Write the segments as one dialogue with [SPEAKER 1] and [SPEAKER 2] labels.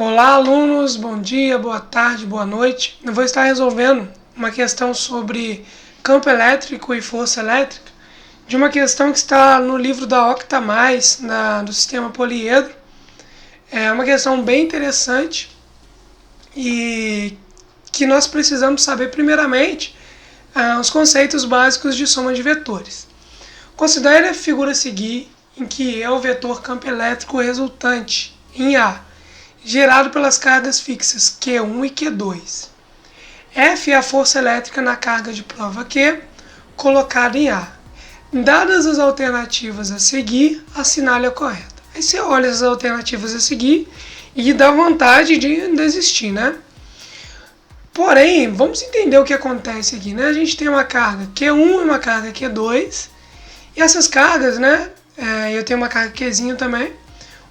[SPEAKER 1] Olá, alunos, bom dia, boa tarde, boa noite. Eu vou estar resolvendo uma questão sobre campo elétrico e força elétrica, de uma questão que está no livro da Octa+, do sistema poliedro. É uma questão bem interessante e que nós precisamos saber primeiramente os conceitos básicos de soma de vetores. Considere a figura a seguir, em que é o vetor campo elétrico resultante em A, gerado pelas cargas fixas Q1 e Q2. F é a força elétrica na carga de prova Q, colocada em A. Dadas as alternativas a seguir, assinale a correta. Aí você olha as alternativas a seguir e dá vontade de desistir, né? Porém, vamos entender o que acontece aqui, né? A gente tem uma carga Q1 e uma carga Q2, e essas cargas, né? Eu tenho uma carga Qzinho também.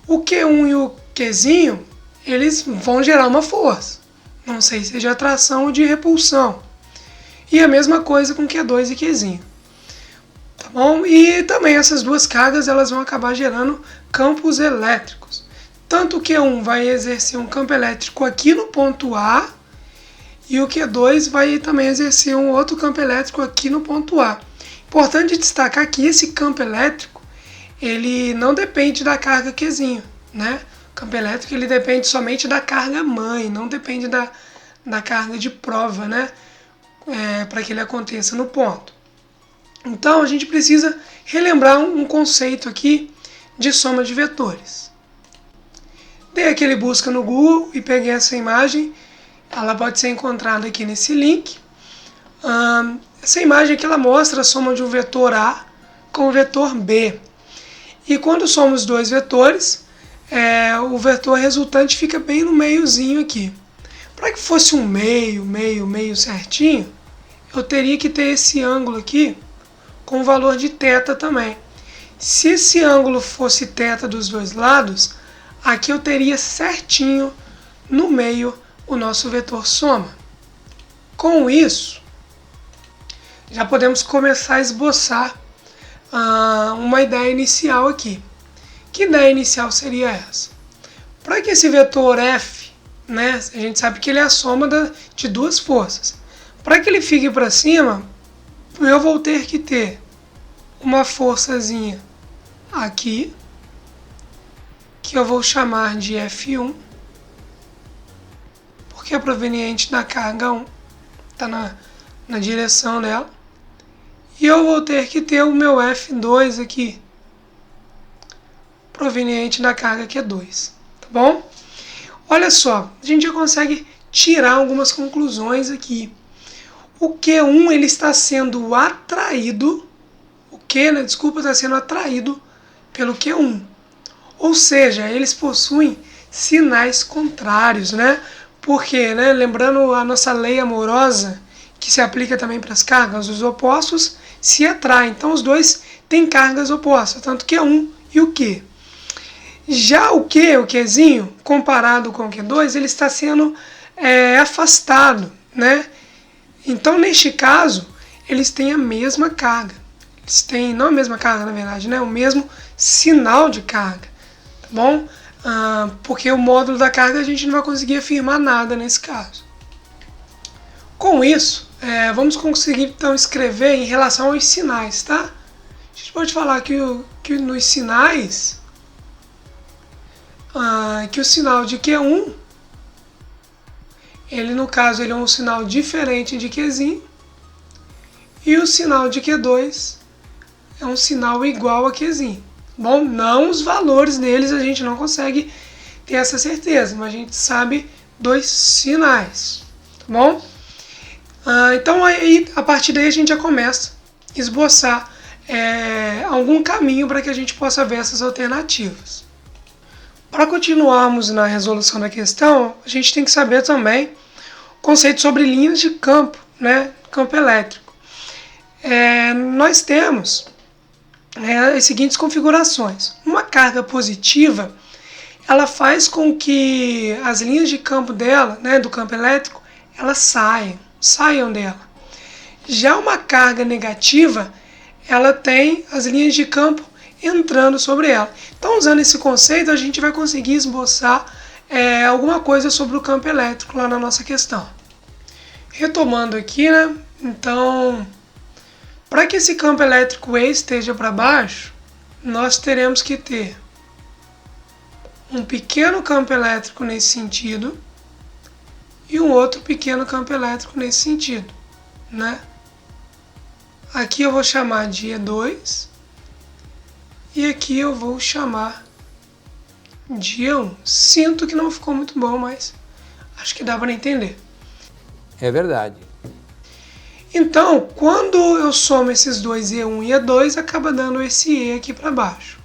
[SPEAKER 1] O Q1 e o Qzinho, eles vão gerar uma força. Não sei se é de atração ou de repulsão. E a mesma coisa com Q2 e Qzinho. Tá bom? E também essas duas cargas, elas vão acabar gerando campos elétricos. Tanto o Q1 vai exercer um campo elétrico aqui no ponto A, e o Q2 vai também exercer um outro campo elétrico aqui no ponto A. Importante destacar que esse campo elétrico, ele não depende da carga Qzinho, né? O campo elétrico, ele depende somente da carga mãe, não depende da carga de prova, né? Para que ele aconteça no ponto. Então, a gente precisa relembrar um conceito aqui de soma de vetores. Dei aquele busca no Google e peguei essa imagem. Ela pode ser encontrada aqui nesse link. Essa imagem aqui ela mostra a soma de um vetor A com o vetor B. E quando somos dois vetores, o vetor resultante fica bem no meiozinho aqui. Para que fosse um meio certinho, eu teria que ter esse ângulo aqui com o valor de θ também. Se esse ângulo fosse θ dos dois lados, aqui eu teria certinho no meio o nosso vetor soma. Com isso, já podemos começar a esboçar uma ideia inicial aqui. Que ideia inicial seria essa? Para que esse vetor F, né, a gente sabe que ele é a soma de duas forças. Para que ele fique para cima, eu vou ter que ter uma forçazinha aqui, que eu vou chamar de F1, porque é proveniente da carga 1, está na direção dela. E eu vou ter que ter o meu F2 aqui, proveniente da carga Q2, tá bom? Olha só, a gente já consegue tirar algumas conclusões aqui. O Q1 ele está sendo atraído, está sendo atraído pelo Q1. Ou seja, eles possuem sinais contrários, né? Porque, né, lembrando a nossa lei amorosa, que se aplica também para as cargas, os opostos se atraem. Então, os dois têm cargas opostas, tanto Q1 e o Q. Já o Qzinho, comparado com o Q2, ele está sendo afastado, né? Então, neste caso, eles têm a mesma carga. Eles têm, não a mesma carga, na verdade, né? O mesmo sinal de carga, tá bom? Porque o módulo da carga a gente não vai conseguir afirmar nada nesse caso. Com isso, vamos conseguir então escrever em relação aos sinais, tá? A gente pode falar que nos sinais, que o sinal de Q1, ele no caso ele é um sinal diferente de Qzinho, e o sinal de Q2 é um sinal igual a Qzinho. Bom, não os valores deles a gente não consegue ter essa certeza, mas a gente sabe dos sinais, tá bom? Então aí, a partir daí a gente já começa a esboçar algum caminho para que a gente possa ver essas alternativas. Para continuarmos na resolução da questão, a gente tem que saber também o conceito sobre linhas de campo, né? Campo elétrico. Nós temos as seguintes configurações. Uma carga positiva, ela faz com que as linhas de campo dela, né, do campo elétrico, elas saiam dela. Já uma carga negativa, ela tem as linhas de campo entrando sobre ela. Então, usando esse conceito, a gente vai conseguir esboçar alguma coisa sobre o campo elétrico lá na nossa questão. Retomando aqui, né? Então, para que esse campo elétrico E esteja para baixo, nós teremos que ter um pequeno campo elétrico nesse sentido e um outro pequeno campo elétrico nesse sentido, né? Aqui eu vou chamar de E2 e aqui eu vou chamar de E1. Sinto que não ficou muito bom, mas acho que dá para entender.
[SPEAKER 2] É verdade.
[SPEAKER 1] Então, quando eu somo esses dois E1 e E2, acaba dando esse E aqui para baixo.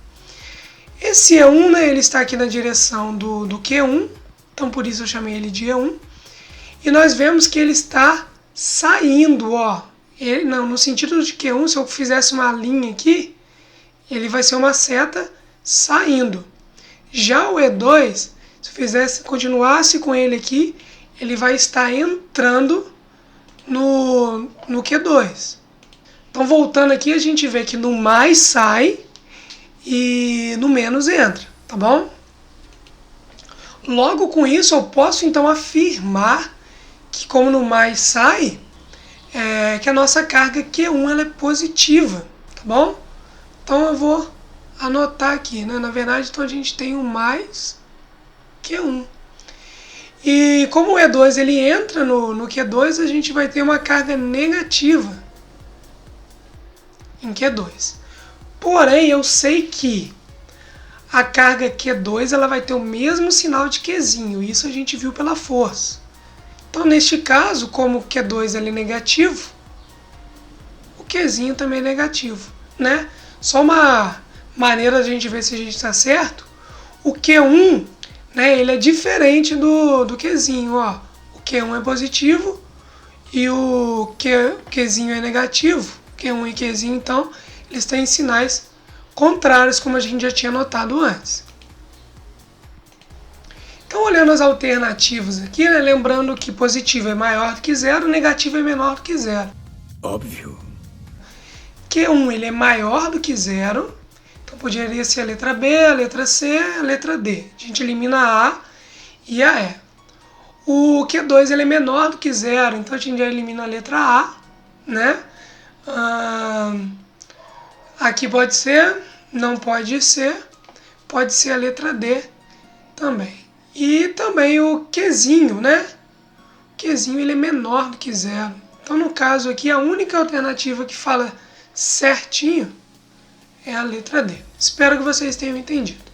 [SPEAKER 1] Esse E1, né, ele está aqui na direção do Q1, então por isso eu chamei ele de E1. E nós vemos que ele está saindo, ó. Ele, não, no sentido de Q1, se eu fizesse uma linha aqui, ele vai ser uma seta saindo. Já o E2, se eu continuasse com ele aqui, ele vai estar entrando no Q2. Então, voltando aqui, a gente vê que no mais sai e no menos entra, tá bom? Logo com isso, eu posso então afirmar que, como no mais sai, que a nossa carga Q1 ela é positiva, tá bom? Então eu vou anotar aqui, né? Na verdade, então a gente tem um mais Q1. E como o E2 ele entra no Q2, a gente vai ter uma carga negativa em Q2. Porém, eu sei que a carga Q2 ela vai ter o mesmo sinal de Qzinho. Isso a gente viu pela força. Então, neste caso, como o Q2 ele é negativo, o Qzinho também é negativo, né? Só uma maneira de a gente ver se a gente está certo. O Q1, né, ele é diferente do Qzinho, ó. O Q1 é positivo e o Qzinho é negativo. Q1 e Qzinho, então, eles têm sinais contrários, como a gente já tinha notado antes. Então, olhando as alternativas aqui, né, lembrando que positivo é maior do que zero, negativo é menor do que zero.
[SPEAKER 2] Óbvio.
[SPEAKER 1] Q1 ele é maior do que zero, então poderia ser a letra B, a letra C, a letra D. A gente elimina a A e a E. O Q2 ele é menor do que zero, então a gente já elimina a letra A, né? Aqui pode ser, não pode ser a letra D também. E também o Qzinho, né? O Qzinho ele é menor do que zero. Então, no caso aqui, a única alternativa que fala certinho é a letra D. Espero que vocês tenham entendido.